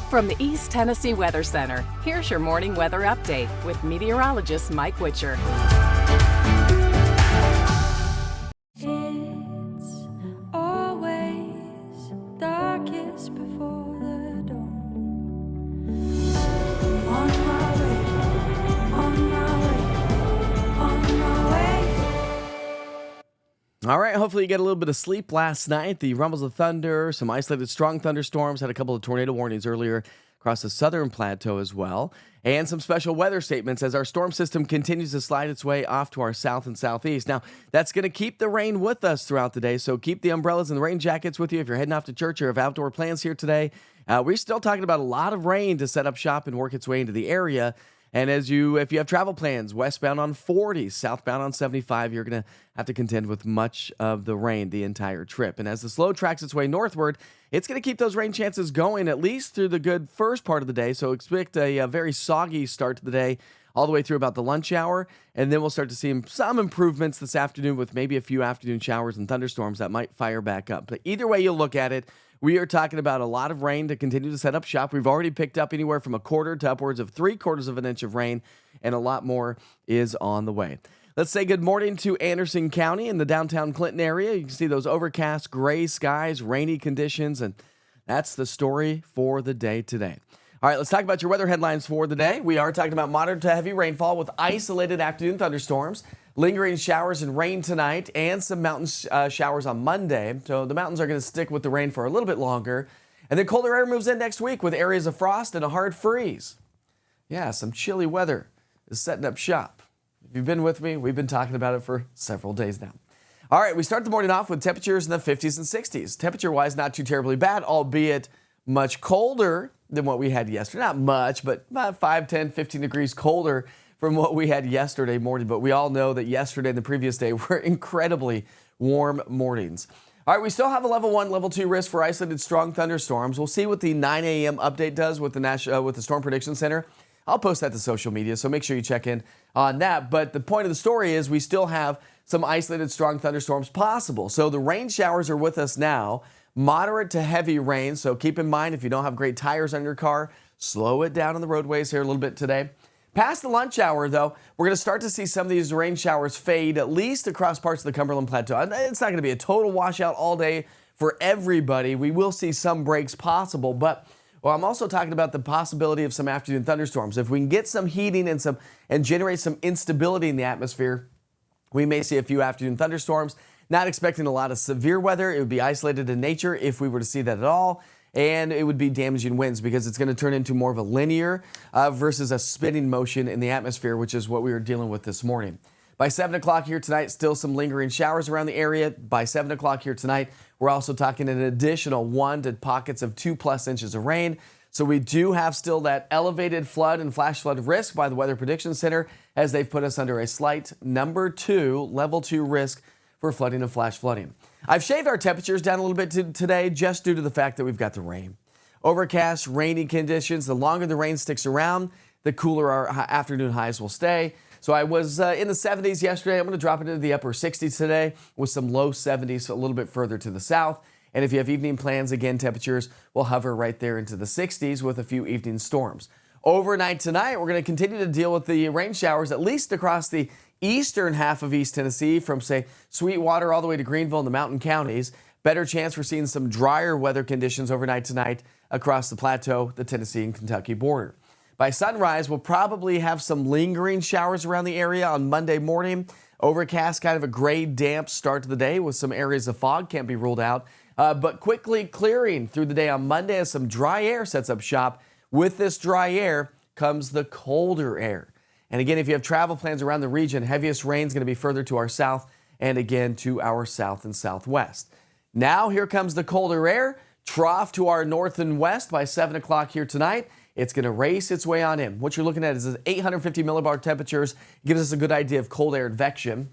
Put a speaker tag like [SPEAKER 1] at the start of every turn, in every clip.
[SPEAKER 1] From the East Tennessee Weather Center, here's your morning weather update with meteorologist Mike Witcher.
[SPEAKER 2] It's always darkest before the dawn. On my way, on my way, on my way.
[SPEAKER 3] All right, hopefully you get a little bit of sleep last night. The rumbles of thunder, some isolated strong thunderstorms, had a couple of tornado warnings earlier across the southern plateau as well, and some special weather statements as our storm system continues to slide its way off to our south and southeast. Now, that's going to keep the rain with us throughout the day, so keep the umbrellas and the rain jackets with you if you're heading off to church or have outdoor plans here today. We're still talking about a lot of rain to set up shop and work its way into the area. And if you have travel plans, westbound on 40, southbound on 75, you're going to have to contend with much of the rain the entire trip. And as the slow tracks its way northward, it's going to keep those rain chances going at least through the good first part of the day. So expect a very soggy start to the day all the way through about the lunch hour. And then we'll start to see some improvements this afternoon with maybe a few afternoon showers and thunderstorms that might fire back up. But either way you look at it, we are talking about a lot of rain to continue to set up shop. We've already picked up anywhere from a quarter to upwards of 3/4 of an inch of rain, and a lot more is on the way. Let's say good morning to Anderson County in the downtown Clinton area. You can see those overcast gray skies, rainy conditions, and that's the story for the day today. All right, let's talk about your weather headlines for the day. We are talking about moderate to heavy rainfall with isolated afternoon thunderstorms, lingering showers and rain tonight, and some mountain showers on Monday. So the mountains are going to stick with the rain for a little bit longer. And then colder air moves in next week with areas of frost and a hard freeze. Yeah, some chilly weather is setting up shop. If you've been with me, we've been talking about it for several days now. All right, we start the morning off with temperatures in the 50s and 60s. Temperature-wise, not too terribly bad, albeit much colder than what we had yesterday. Not much, but about 5, 10, 15 degrees colder from what we had yesterday morning. But we all know that yesterday and the previous day were incredibly warm mornings. All right, we still have a level 1, level 2 risk for isolated strong thunderstorms. We'll see what the 9 a.m. update does with the Storm Prediction Center. I'll post that to social media, so make sure you check in on that. But the point of the story is we still have some isolated strong thunderstorms possible. So the rain showers are with us now. Moderate to heavy rain, so keep in mind if you don't have great tires on your car, slow it down on the roadways here a little bit today. Past the lunch hour, though, we're going to start to see some of these rain showers fade, at least across parts of the Cumberland Plateau. It's not going to be a total washout all day for everybody. We will see some breaks possible, but I'm also talking about the possibility of some afternoon thunderstorms. If we can get some heating and generate some instability in the atmosphere, we may see a few afternoon thunderstorms. Not expecting a lot of severe weather. It would be isolated in nature if we were to see that at all. And it would be damaging winds because it's going to turn into more of a linear versus a spinning motion in the atmosphere, which is what we were dealing with this morning. By 7 o'clock here tonight, still some lingering showers around the area. By 7 o'clock here tonight, we're also talking an additional 1 to pockets of 2+ inches of rain. So we do have still that elevated flood and flash flood risk by the Weather Prediction Center as they've put us under a slight level 2 risk for flooding and flash flooding. I've shaved our temperatures down a little bit today just due to the fact that we've got the rain. Overcast, rainy conditions. The longer the rain sticks around, the cooler our afternoon highs will stay. So I was in the 70s yesterday. I'm going to drop it into the upper 60s today with some low 70s a little bit further to the south. And if you have evening plans, again, temperatures will hover right there into the 60s with a few evening storms. Overnight tonight, we're going to continue to deal with the rain showers, at least across the eastern half of East Tennessee, from, say, Sweetwater all the way to Greenville and the mountain counties. Better chance for seeing some drier weather conditions overnight tonight across the plateau, the Tennessee and Kentucky border. By sunrise, we'll probably have some lingering showers around the area on Monday morning. Overcast, kind of a gray, damp start to the day with some areas of fog, can't be ruled out. But quickly clearing through the day on Monday as some dry air sets up shop. With this dry air comes the colder air. And again, if you have travel plans around the region, heaviest rain is going to be further to our south and again to our south and southwest. Now here comes the colder air, trough to our north and west by 7 o'clock here tonight. It's going to race its way on in. What you're looking at is 850 millibar temperatures. Gives us a good idea of cold air advection.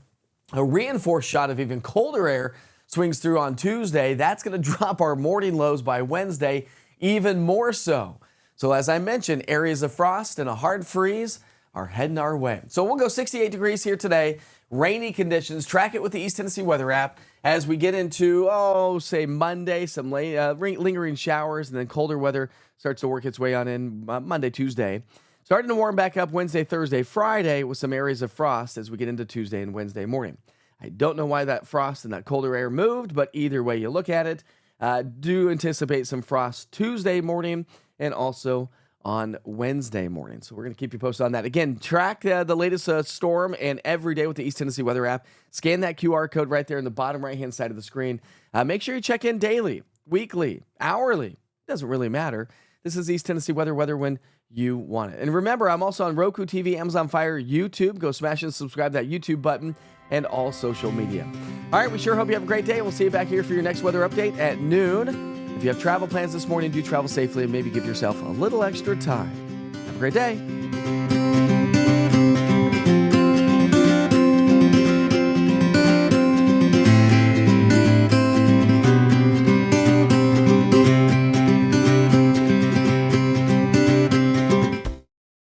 [SPEAKER 3] A reinforced shot of even colder air swings through on Tuesday. That's going to drop our morning lows by Wednesday even more so. So as I mentioned, areas of frost and a hard freeze are heading our way. So we'll go 68 degrees here today. Rainy conditions. Track it with the East Tennessee weather app as we get into, say Monday, some lingering showers, and then colder weather starts to work its way on in Monday, Tuesday. Starting to warm back up Wednesday, Thursday, Friday with some areas of frost as we get into Tuesday and Wednesday morning. I don't know why that frost and that colder air moved, but either way you look at it, do anticipate some frost Tuesday morning and also on Wednesday morning. So we're going to keep you posted on that. Again, track the latest storm and every day with the East Tennessee weather app. Scan that QR code right there in the bottom right-hand side of the screen. Make sure you check in daily, weekly, hourly. Doesn't really matter. This is East Tennessee weather when you want it. And remember, I'm also on Roku TV, Amazon Fire, YouTube. Go smash and subscribe to that YouTube button and all social media. All right, we sure hope you have a great day. We'll see you back here for your next weather update at noon. If you have travel plans this morning, do travel safely and maybe give yourself a little extra time. Have a great day.